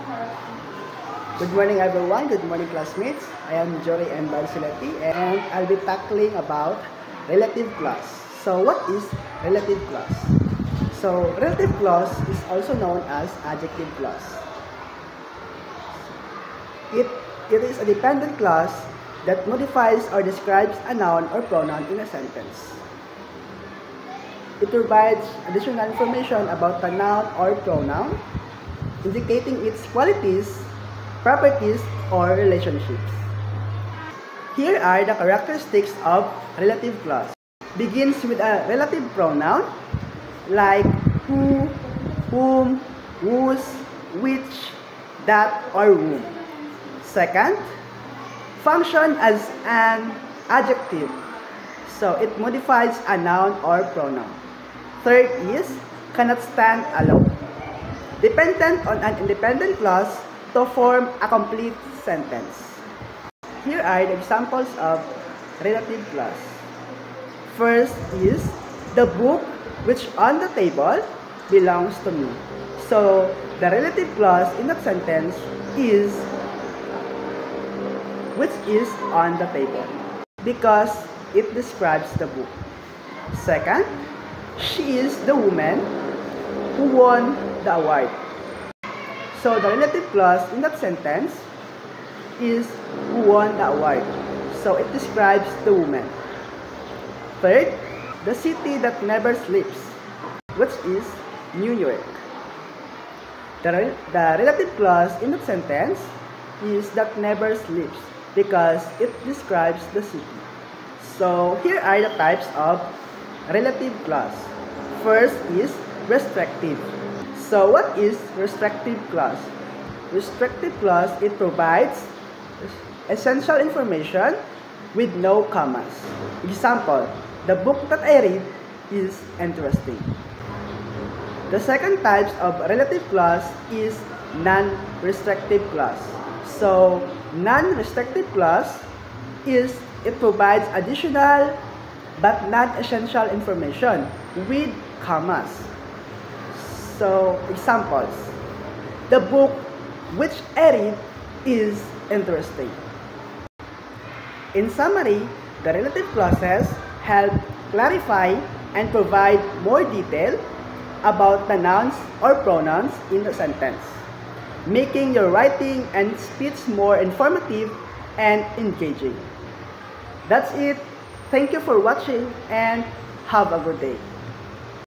Good morning everyone, good morning classmates. I am Jory M. Barceleti and I'll be tackling about relative clause. So what is relative clause? So relative clause is also known as adjective clause. It is a dependent clause that modifies or describes a noun or pronoun in a sentence. It provides additional information about the noun or pronoun, indicating its qualities, properties, or relationships. Here are the characteristics of relative clause. Begins with a relative pronoun like who, whom, whose, which, that, or whom. Second, function as an adjective. So it modifies a noun or pronoun. Third is cannot stand alone. Dependent on an independent clause to form a complete sentence. Here are the examples of relative clause. First is the book which on the table belongs to me. So the relative clause in that sentence is which is on the table because it describes the book. Second, she is the woman who won the award. So the relative clause in that sentence is who won the award. So it describes the woman. Third, the city that never sleeps, which is New York. The relative clause in that sentence is that never sleeps because it describes the city. So here are the types of relative clause. First is restrictive. So what is restrictive clause? Restrictive clause, it provides essential information with no commas. Example, the book that I read is interesting. The second type of relative clause is non-restrictive clause. So non-restrictive clause is it provides additional but not essential information with commas. So, examples. The book which I read is interesting. In summary, the relative clauses help clarify and provide more detail about the nouns or pronouns in the sentence, making your writing and speech more informative and engaging. That's it. Thank you for watching and have a good day.